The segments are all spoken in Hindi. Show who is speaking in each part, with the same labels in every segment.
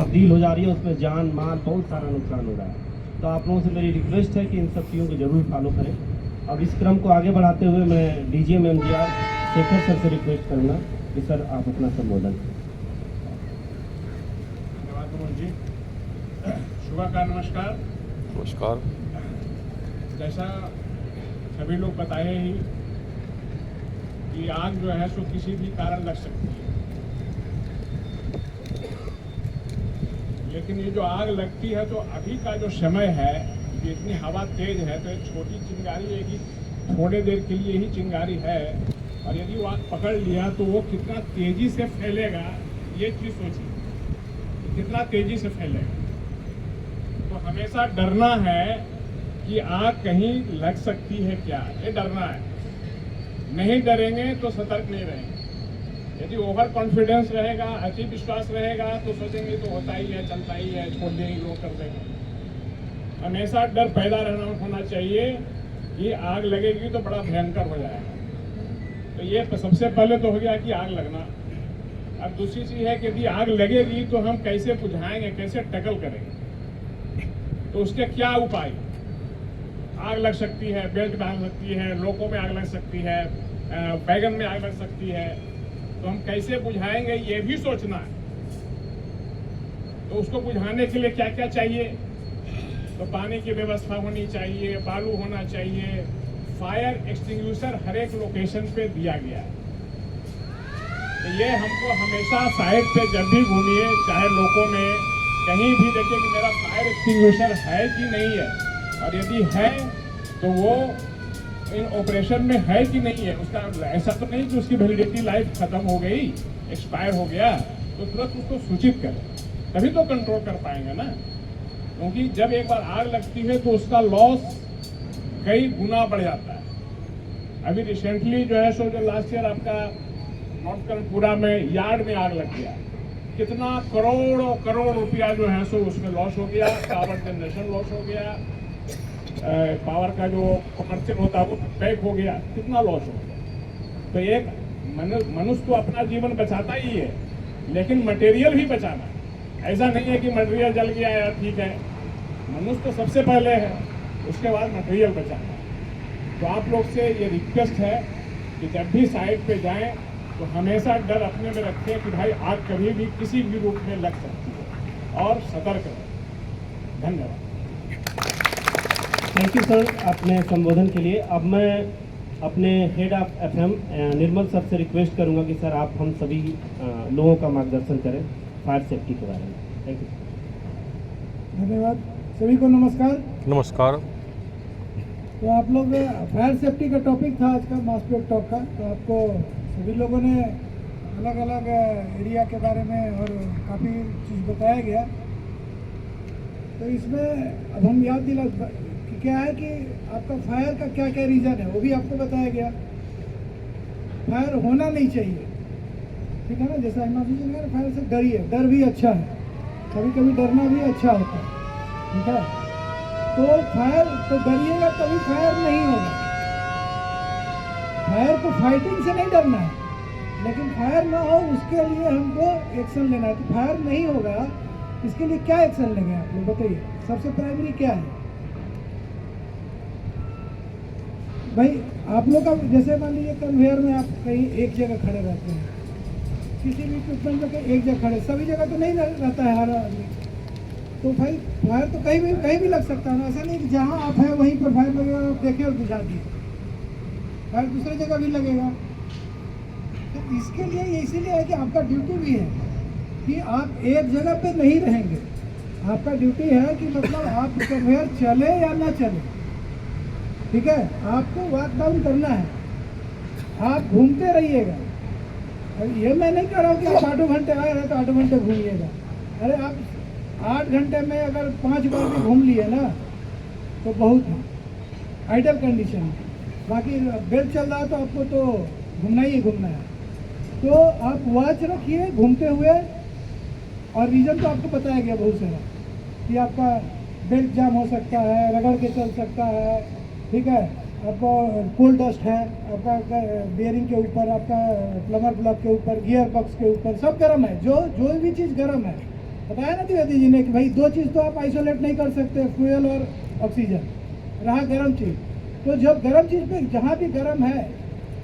Speaker 1: तब्दील हो जा रही है, उसमें जान माल बहुत सारा नुकसान हो रहा है। तो आप लोगों से मेरी रिक्वेस्ट है कि इन सब चीज़ों को जरूर फॉलो करें। अब इस क्रम को आगे बढ़ाते हुए मैं डीजीएम एमजीआर शेखर सर से रिक्वेस्ट करूँगा कि सर आप अपना संबोधन करें।
Speaker 2: धन्यवाद मनोज जी। शुभ का नमस्कार।
Speaker 3: नमस्कार।
Speaker 2: जैसा सभी लोग बताए ही कि आग जो है सो किसी भी कारण लग सकती है, लेकिन ये जो आग लगती है तो अभी का जो समय है कि इतनी हवा तेज है तो एक छोटी चिंगारी है कि थोड़े देर के लिए ही चिंगारी है, और यदि वो आग पकड़ लिया तो वो कितना तेजी से फैलेगा, ये चीज़ सोचिए कितना तेजी से फैलेगा। तो हमेशा डरना है कि आग कहीं लग सकती है क्या, ये डरना है। नहीं डरेंगे तो सतर्क नहीं रहेंगे। यदि ओवर कॉन्फिडेंस रहेगा, अति विश्वास रहेगा तो सोचेंगे तो होता ही है, चलता ही है, छोड़ देंगे, लोग कर देंगे। हमेशा डर पैदा होना चाहिए कि आग लगेगी तो बड़ा भयंकर हो जाएगा। तो ये सबसे पहले तो हो गया कि आग लगना। अब दूसरी चीज़ है कि यदि आग लगेगी तो हम कैसे बुझाएंगे, कैसे टैकल करेंगे, तो उसके क्या उपाय। आग लग सकती है, बेल्ट डाल सकती है, लोकों में आग लग सकती है, बैगन में आग लग सकती है, तो हम कैसे बुझाएंगे ये भी सोचना है। तो उसको बुझाने के लिए क्या क्या चाहिए, तो पानी की व्यवस्था होनी चाहिए, बालू होना चाहिए, फायर एक्सटिंग्विशर हर एक लोकेशन पे दिया गया है। तो ये हमको हमेशा साइड पे जब भी घूमिए, चाहे लोगों में कहीं भी देखिए कि मेरा फायर एक्सटिंग्विशर है कि नहीं है, और यदि है तो वो इन ऑपरेशन में है कि नहीं है। उसका ऐसा तो नहीं कि उसकी वैलिडिटी लाइफ खत्म हो गई, एक्सपायर हो गया, तो तुरंत उसको सूचित करें, तभी तो कंट्रोल कर पाएंगे ना। क्योंकि जब एक बार आग लगती है तो उसका लॉस कई गुना बढ़ जाता है। अभी रिसेंटली जो है सो जो लास्ट ईयर आपका नॉर्थ कर्णपुरा में यार्ड में आग लग गया, कितना करोड़ों करोड़ रुपया जो है सो उसमें लॉस हो गया, पावर जनरेशन लॉस हो गया, पावर का जो कमर्शियल होता है वो पैक हो गया, कितना लॉस हो गया। तो एक मनुष्य तो अपना जीवन बचाता ही है, लेकिन मटेरियल भी बचाना है। ऐसा नहीं है कि मटेरियल जल गया यार ठीक है, मनुष्य तो सबसे पहले है, उसके बाद मटेरियल बचाना है। तो आप लोग से ये रिक्वेस्ट है कि जब भी साइट पे जाएं तो हमेशा डर अपने में रखें कि भाई आग कभी भी किसी भी रूप में लग सकती है, और सतर्क रहें। धन्यवाद।
Speaker 1: थैंक यू सर अपने संबोधन के लिए। अब मैं अपने head of FM Nirmal sir से रिक्वेस्ट करूंगा कि सर आप हम सभी लोगों का मार्गदर्शन करें फायर सेफ्टी के बारे में। Thank you.
Speaker 4: धन्यवाद। सभी को नमस्कार।
Speaker 3: नमस्कार।
Speaker 4: तो आप लोग फायर सेफ्टी का टॉपिक था आज का मास्टर्स टॉक का, तो आपको सभी लोगों ने अलग अलग एरिया के बारे में और काफ़ी चीज़ बताया गया। तो इसमें अब हम याद दिला कि क्या है कि आपका फायर का क्या क्या रीज़न है वो भी आपको बताया गया। फायर होना नहीं चाहिए, ठीक है ना। जैसा हिमांशु जी ने कहा, फायर से डरिए, डर भी अच्छा है, कभी कभी डरना भी अच्छा होता है, ठीक है। तो फायर तो डरिएगा तभी फायर नहीं होगा। फायर को फाइटिंग से नहीं डरना है, लेकिन फायर ना हो उसके लिए हमको एक्शन लेना है। तो फायर नहीं होगा इसके लिए क्या एक्शन लेंगे आप लोग बताइए। सबसे प्राइमरी क्या है भाई, आप लोग का जैसे मान लीजिए कन्वेयर में आप कहीं एक जगह खड़े रहते हैं, किसी भी इक्विपमेंट में एक जगह खड़े, सभी जगह तो नहीं रहता है हर आदमी। तो भाई फायर तो कहीं भी लग सकता है ना। ऐसा नहीं कि जहाँ आप हैं वहीं पर फायर लगेगा, आप देखें और बुझा दिए, फायर दूसरी जगह भी लगेगा। तो इसके लिए ये इसीलिए है कि आपका ड्यूटी भी है कि आप एक जगह पे नहीं रहेंगे। आपका ड्यूटी है कि मतलब आप कन्वेयर चले या ना चले, ठीक है। आपको वॉक डाउन करना है, आप घूमते रहिएगा। अब ये मैं नहीं कह रहा हूँ कि आप 8 घंटे आए हैं तो 8 घंटे घूमिएगा। अरे आप 8 घंटे में अगर 5 बार भी घूम लिए ना तो बहुत है, आइडल कंडीशन में। बाकी बेल चल रहा है तो आपको तो घूमना ही घूमना है। तो आप वॉच रखिए घूमते हुए, और रीज़न तो आपको बताया गया बहुत सारा कि आपका बेल्ट जाम हो सकता है, रगड़ के चल सकता है, ठीक है। आपको कोल डस्ट है, आपका बेयरिंग के ऊपर, आपका प्लमर ब्लॉक के ऊपर, गियर बॉक्स के ऊपर, सब गर्म है। जो भी चीज़ गर्म है बताया ना द्विवेदी जी ने कि भाई दो चीज़ तो आप आइसोलेट नहीं कर सकते, फ्यूल और ऑक्सीजन। रहा गर्म चीज़, तो जब गर्म चीज़ पे जहाँ भी गर्म है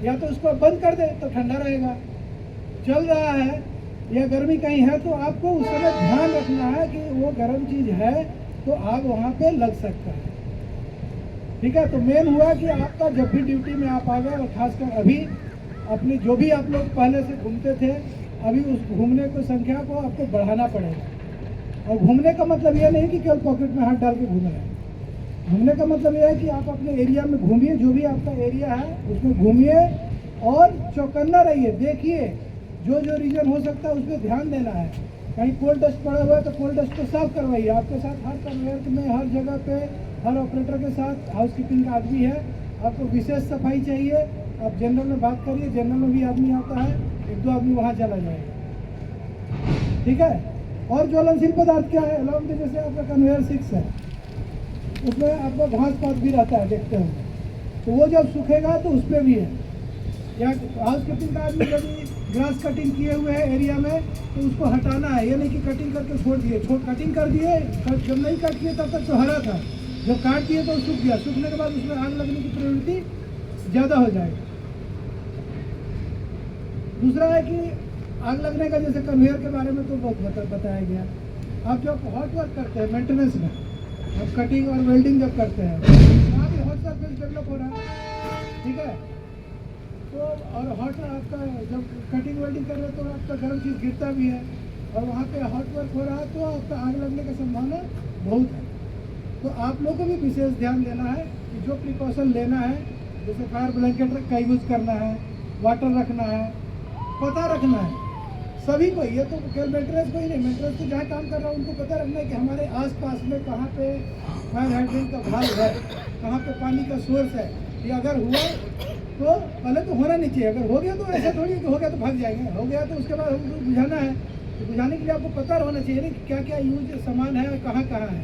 Speaker 4: या तो उसको बंद कर दे तो ठंडा रहेगा, चल रहा है या गर्मी कहीं है तो आपको उस समय ध्यान रखना है कि वो गर्म चीज़ है तो आग वहाँ पे लग सकता है। ठीक है, तो मेन हुआ कि आपका जब भी ड्यूटी में आप आ गए, और खासकर अभी अपनी जो भी आप लोग पहले से घूमते थे, अभी उस घूमने की संख्या को आपको बढ़ाना पड़ेगा। और घूमने का मतलब ये नहीं कि केवल पॉकेट में हाथ डाल के घूम रहे हैं। घूमने का मतलब यह है कि आप अपने एरिया में घूमिए, जो भी आपका एरिया है उसमें घूमिए और चौकन्ना रहिए, देखिए जो जो रीजन हो सकता है उस पर ध्यान देना है। कहीं कोल डस्ट पड़ा हुआ है तो कोल डस्ट को साफ करवाइए। आपके साथ हर कन्वेयर में, हर जगह पे, हर ऑपरेटर के साथ हाउस कीपिंग का आदमी है, आपको विशेष सफाई चाहिए। आप जनरल में बात करिए, जनरल में भी आदमी आता है, एक दो आदमी वहाँ चला जाएगा। ठीक है, और ज्वलनशील पदार्थ क्या है, अलॉन्ग में जैसे आपका कन्वेयर 6 है, उसमें आपका घास पात भी रहता है, देखते होंगे, तो वो जब सूखेगा तो उस पर भी है। या हाउस कीपिंग का आदमी जब ग्रास कटिंग किए हुए हैं एरिया में तो उसको हटाना है, ये नहीं कि कटिंग करके छोड़ दिए। कटिंग कर दिए, जब नहीं कट किए तब तक तो हरा था, जब काट दिए तो सूख गया, सूखने के बाद उसमें आग लगने की प्रवृत्ति ज़्यादा हो जाएगी। दूसरा है कि आग लगने का, जैसे कन्वेयर के बारे में तो बहुत बताया गया। आप जब हॉट वर्क करते हैं मेंटेनेंस में, आप कटिंग और वेल्डिंग जब करते हैं, वहाँ भी हॉट सरफेस डेवलप हो रहा है। ठीक है, तो और हॉट आपका जब कटिंग वेल्डिंग कर रहे हो तो आपका गर्म चीज़ गिरता भी है, और वहाँ पे हॉट वर्क हो रहा है तो आपका आग लगने की संभावना बहुत है। तो आप लोगों को भी विशेष ध्यान देना है कि जो प्रिकॉशन लेना है, जैसे फायर ब्लैंकेट का यूज़ करना है, वाटर रखना है, पता रखना है सभी को। ये तो केवल मेंटेनेंस को ही नहीं, मेंटेनेंस तो जहाँ काम कर रहा है उनको पता रखना है कि हमारे आसपास में कहाँ पे फायर हाइड्रेंट का भाग है, कहाँ पे पानी का सोर्स है। ये अगर हुआ तो पहले तो होना नहीं चाहिए, अगर हो गया तो ऐसा थोड़ी कि हो गया तो भाग जाएंगे, हो गया तो उसके बाद हमको बुझाना है। तो बुझाने के लिए आपको पता होना चाहिए ना कि क्या क्या यूज सामान है, कहाँ कहाँ है।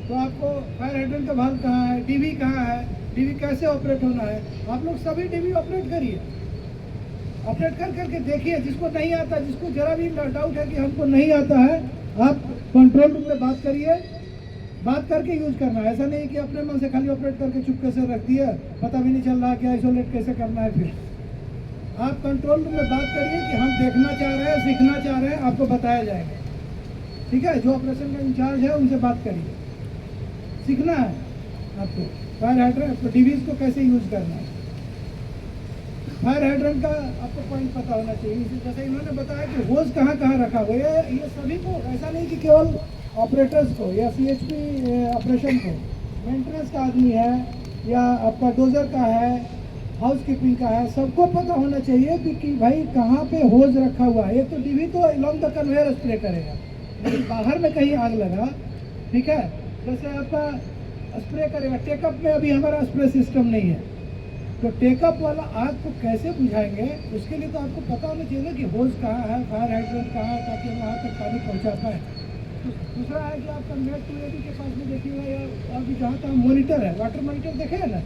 Speaker 4: तो आपको फायर हाइड्रेंट का भाग कहाँ है, डीवी कहाँ है, डीवी कैसे ऑपरेट होना है। आप लोग सभी डीवी ऑपरेट करिए, ऑपरेट कर करके देखिए। जिसको नहीं आता, जिसको जरा भी डाउट है कि हमको नहीं आता है, आप कंट्रोल रूम में बात करिए, बात करके यूज करना है। ऐसा नहीं कि अपने मन से खाली ऑपरेट करके चुपके से रख दिया, पता भी नहीं चल रहा कि आइसोलेट कैसे करना है। फिर आप कंट्रोल रूम में बात करिए कि हम देखना चाह रहे हैं, सीखना चाह रहे हैं, आपको बताया जाएगा। ठीक है, जो ऑपरेशन का इंचार्ज है उनसे बात करिए, सीखना है आपको फायर हाइड्रेंट डीवीज को कैसे यूज करना है। फायर हाइड्रेंट का आपको पॉइंट पता होना चाहिए। जैसे इन्होंने बताया कि होज कहाँ कहाँ रखा हुआ है, ये सभी को, ऐसा नहीं कि केवल ऑपरेटर्स को या सीएचपी ऑपरेशन को, मेंटेनेंस का आदमी है या आपका डोजर का है, हाउस कीपिंग का है, सबको पता होना चाहिए कि भाई कहाँ पे होज रखा हुआ है। एक तो डीवी तो अलॉन्ग द कन्वेयर स्प्रे करेगा, लेकिन बाहर में कहीं आग लगा, ठीक है, जैसे आपका स्प्रे करेगा। टेकअप में अभी हमारा स्प्रे सिस्टम नहीं है, तो टेकअप वाला आग को कैसे बुझाएंगे, उसके लिए तो आपको पता होना चाहिए कि होज कहाँ है, फायर हाइड्रेंट कहाँ है, ताकि वहाँ तक पानी पहुँचा पाए। दूसरा है कि आपका नेट 280 के पास में देखिएगा, या अभी जहाँ तक मॉनिटर है, वाटर मॉनिटर देखे है ना,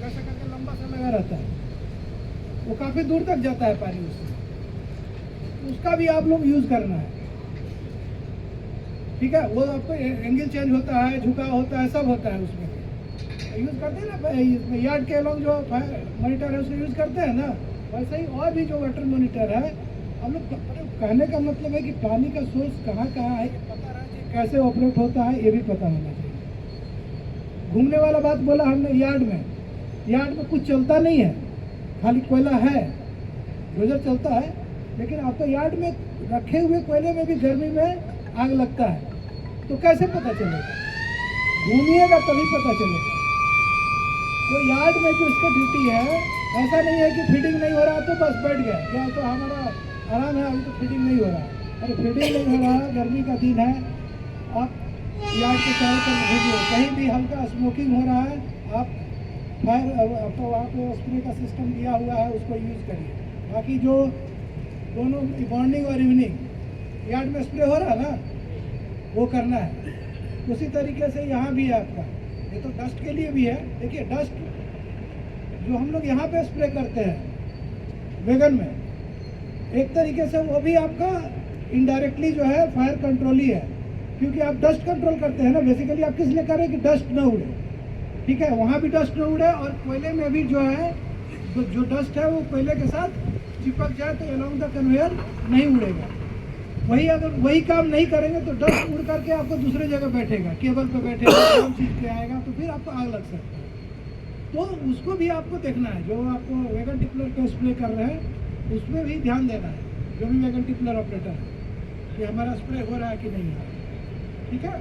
Speaker 4: कैसे करके लंबा सा लगा रहता है, वो काफ़ी दूर तक जाता है पानी उससे, उसका भी आप लोग यूज़ करना है। ठीक है, वो आपको एंगल चेंज होता है, झुकाव होता है, सब होता है उसमें, यूज़ करते हैं ना। इसमें यार्ड के अलॉन्ग जो मॉनिटर है उसको यूज़ करते हैं ना, वैसे ही और भी जो वाटर मॉनिटर है, हम लोग कहने का मतलब है कि पानी का सोर्स कहाँ कहाँ है, पता रहना चाहिए, कैसे ऑपरेट होता है ये भी पता होना चाहिए। घूमने वाला बात बोला हमने, यार्ड में कुछ चलता नहीं है, खाली कोयला है, डोजर चलता है, लेकिन आपको यार्ड में रखे हुए कोयले में भी गर्मी में आग लगता है, तो कैसे पता चलेगा? घूमिएगा तभी पता चलेगा। तो यार्ड में जो इसका ड्यूटी है, ऐसा नहीं है कि फीडिंग नहीं हो रहा तो बस बैठ गया, क्या तो हमारा आराम है, अभी तो फीडिंग नहीं हो रहा। अरे फीडिंग नहीं हो रहा, गर्मी का दिन है, आप यार्ड के चारों तरफ घूमिए, कहीं भी हल्का स्मोकिंग हो रहा है, आप फायर आपको वहाँ पे स्प्रे का सिस्टम दिया हुआ है, उसको यूज़ करिए। बाकी जो दोनों मॉर्निंग और इवनिंग यार्ड में स्प्रे हो रहा है ना, वो करना है। उसी तरीके से यहाँ भी है आपका, ये तो डस्ट के लिए भी है। देखिए डस्ट जो हम लोग यहाँ पे स्प्रे करते हैं वैगन में, एक तरीके से वो भी आपका इनडायरेक्टली जो है फायर कंट्रोल ही है, क्योंकि आप डस्ट कंट्रोल करते हैं ना बेसिकली। आप किस लिए करें कि डस्ट ना उड़े, ठीक है, वहाँ भी डस्ट ना उड़े और कोयले में भी जो है जो डस्ट है वो कोयले के साथ चिपक जाए तो अलोंग द कन्वेयर नहीं उड़ेगा। वही अगर वही काम नहीं करेंगे तो डस्ट उड़ करके आपको दूसरे जगह बैठेगा, केबल पे बैठेगा, काम चीज पे आएगा तो फिर आपको आग लग सकता है। तो उसको भी आपको देखना है, जो आपको वैगन टिपलर का स्प्रे कर रहे हैं उसमें भी ध्यान देना है, जो भी वैगन टिपलर ऑपरेटर है कि हमारा स्प्रे हो रहा है कि नहीं हो रहा है, ठीक है।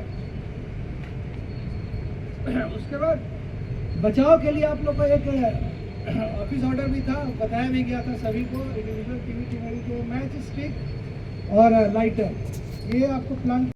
Speaker 4: उसके बाद बचाव के लिए आप लोग को एक ऑफिस ऑर्डर भी था, बताया भी गया था सभी को, इंडिविजुअल टीवी के मैच स्टिक और लाइटर, ये आपको प्लान